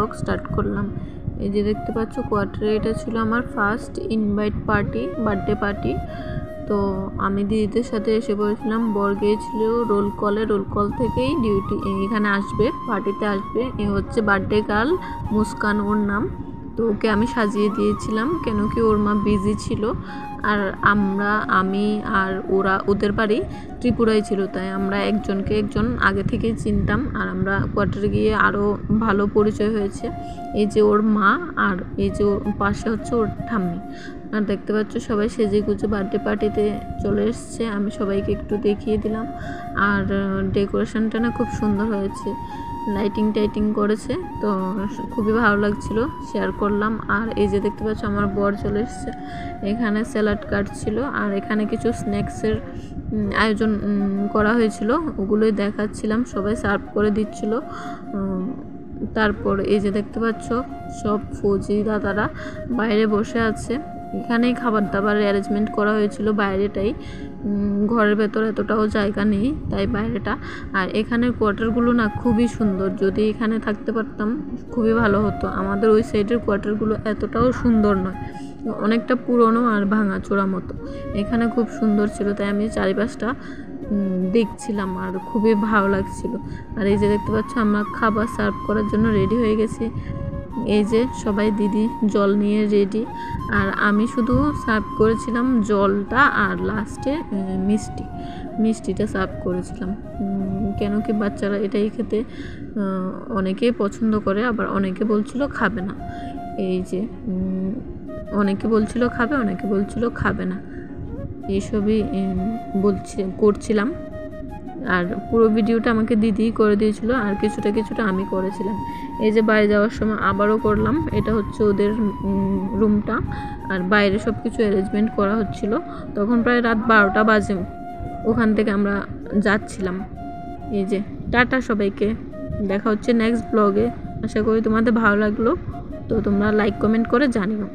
Blog start করলাম। এই যে দেখতে পাচ্ছ কোয়ার্টারে, এটা ছিল আমার first invite party, birthday party. তো আমি দিদিদের সাথে এসে পড়েছিলাম। বর গিয়েছিল রোল কল থেকেই ডিউটি এখানে আসবে, পার্টিতে আসবে। এ হচ্ছে বার্থডে গার্ল মুস্কান, ওর নাম। তো ওকে আমি সাজিয়ে দিয়েছিলাম, কেন কি ওর মা বিজি ছিল। আর আমি আর ওদের বাড়ি ত্রিপুরায় ছিল, তাই আমরা একজনকে একজন আগে থেকেই চিনতাম। আর আমরা কোয়ার্টারে গিয়ে আরও ভালো পরিচয় হয়েছে। এই যে ওর মা, আর এই যে ওর পাশে হচ্ছে ওর ঠাম্মি। আর দেখতে পাচ্ছ সবাই সেজে গুজে বার্থডে পার্টিতে চলে এসছে। আমি সবাইকে একটু দেখিয়ে দিলাম। আর ডেকোরেশনটা না খুব সুন্দর হয়েছে, লাইটিং করেছে, তো খুবই ভালো লাগছিল, শেয়ার করলাম। আর এই যে দেখতে পাচ্ছ আমার বর চলে এসছে। এখানে স্যালাড কাটছিল, আর এখানে কিছু স্ন্যাক্সের আয়োজন করা হয়েছিল, ওগুলোই দেখাচ্ছিলাম। সবাই সার্ভ করে দিচ্ছিল। তারপর এই যে দেখতে পাচ্ছ সব ফৌজি দাদারা বাইরে বসে আছে। এখানেই খাবার দাবার অ্যারেঞ্জমেন্ট করা হয়েছিল, বাইরেটাই। ঘরের ভেতর এতটাও জায়গা নেই, তাই বাইরেটা। আর এখানের কোয়ার্টারগুলো না খুবই সুন্দর, যদি এখানে থাকতে পারতাম খুবই ভালো হতো। আমাদের ওই সাইডের কোয়ার্টারগুলো এতটাও সুন্দর নয়, অনেকটা পুরনো আর ভাঙাচোরা মতো। এখানে খুব সুন্দর ছিল, তাই আমি চারিপাশটা দেখছিলাম আর খুবই ভালো লাগছিল। আর এই যে দেখতে পাচ্ছ আমরা খাবার সার্ভ করার জন্য রেডি হয়ে গেছি। এই যে সবাই দিদি জল নিয়ে রেডি, আর আমি শুধু সার্ভ করেছিলাম জলটা, আর লাস্টে মিষ্টিটা সার্ভ করেছিলাম। কেন কি বাচ্চারা এটাই খেতে অনেকেই পছন্দ করে, আবার অনেকে বলছিল খাবে না। এই যে অনেকে বলছিল খাবে, অনেকে বলছিল খাবে না, এইসবই করছিলাম। আর পুরো ভিডিওটা আমাকে দিদিই করে দিয়েছিল, আর কিছুটা আমি করেছিলাম। এই যে বাইরে যাওয়ার সময় আবারও করলাম। এটা হচ্ছে ওদের রুমটা, আর বাইরে সব কিছু অ্যারেঞ্জমেন্ট করা হচ্ছিল। তখন প্রায় রাত 12টা বাজে। ওখান থেকে আমরা যাচ্ছিলাম। এই যে টাটা সবাইকে, দেখা হচ্ছে নেক্সট ব্লগে। আশা করি তোমাদের ভালো লাগলো। তো তোমরা লাইক কমেন্ট করে জানিও।